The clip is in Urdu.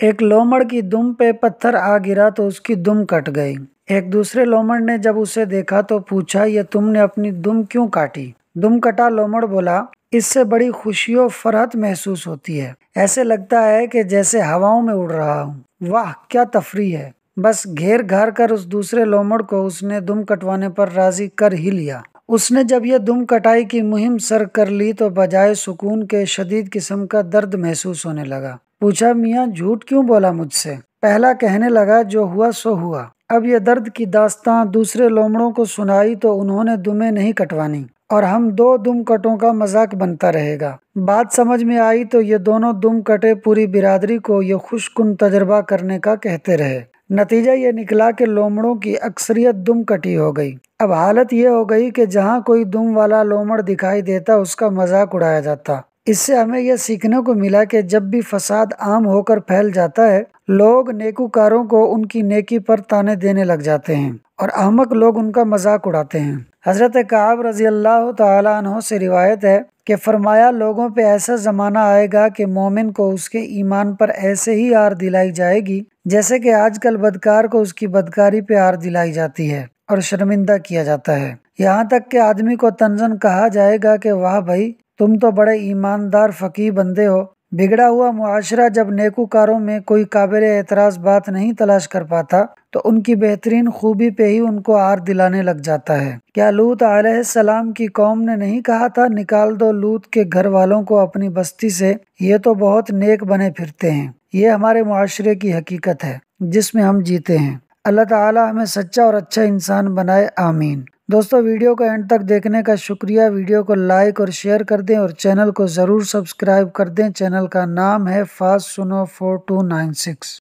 ایک لومڑ کی دم پہ پتھر آ گرا تو اس کی دم کٹ گئی۔ ایک دوسرے لومڑ نے جب اسے دیکھا تو پوچھا، یہ تم نے اپنی دم کیوں کاٹی؟ دم کٹا لومڑ بولا، اس سے بڑی خوشی و فرحت محسوس ہوتی ہے، ایسے لگتا ہے کہ جیسے ہواؤں میں اڑ رہا ہوں۔ واہ کیا تفریح ہے! بس گھیر گھار کر اس دوسرے لومڑ کو اس نے دم کٹوانے پر راضی کر ہی لیا۔ اس نے جب یہ دم کٹائی کی مہم سر کر لی تو بجائے سکون کے شدید قسم کا درد محسوس ہونے لگا۔ پوچھا، میاں جھوٹ کیوں بولا مجھ سے؟ پہلا کہنے لگا، جو ہوا سو ہوا۔ اب یہ درد کی داستان دوسرے لومڑوں کو سنائی تو انہوں نے دمیں نہیں کٹوانی اور ہم دو دم کٹوں کا مذاق بنتا رہے گا۔ بات سمجھ میں آئی تو یہ دونوں دم کٹے پوری برادری کو یہ خوش کن تجربہ کرنے کا کہتے رہے۔ نتیجہ یہ نکلا کہ لومڑوں کی اکثریت دم کٹی ہو گئی۔ اب حالت یہ ہو گئی کہ جہاں کوئی دم والا لومڑ دکھائی دیتا اس کا مذاق اڑایا جاتا۔ اس سے ہمیں یہ سیکھنے کو ملا کہ جب بھی فساد عام ہو کر پھیل جاتا ہے، لوگ نیکوکاروں کو ان کی نیکی پر طعنے دینے لگ جاتے ہیں اور احمق لوگ ان کا مذاق اڑاتے ہیں۔ حضرت کعب رضی اللہ تعالیٰ عنہ سے روایت ہے کہ فرمایا، لوگوں پہ ایسا زمانہ آئے گا کہ مومن کو اس کے ایمان پر ایسے ہی آر دلائی جائے گی جیسے کہ آج کل بدکار کو اس کی بدکاری پہ آر دلائی جاتی ہے اور شرمندہ کیا جاتا ہے۔ یہاں تک کہ آدمی کو طنزاً کہا جائے گا کہ واہ بھائی، تم تو بڑے ایماندار فقیہ بندے ہو۔ بگڑا ہوا معاشرہ جب نیکوکاروں میں کوئی قابل اعتراض بات نہیں تلاش کر پاتا تو ان کی بہترین خوبی پہ ہی ان کو آر دلانے لگ جاتا ہے۔ کیا لوط علیہ السلام کی قوم نے نہیں کہا تھا، نکال دو لوط کے گھر والوں کو اپنی بستی سے، یہ تو بہت نیک بنے پھرتے ہیں۔ یہ ہمارے معاشرے کی حقیقت ہے جس میں ہم جیتے ہیں۔ اللہ تعالی ہمیں سچا اور اچھا انسان بنائے، آمین۔ دوستو، ویڈیو کو اینڈ تک دیکھنے کا شکریہ۔ ویڈیو کو لائک اور شیئر کر دیں اور چینل کو ضرور سبسکرائب کر دیں۔ چینل کا نام ہے فاسٹ سنو 4296۔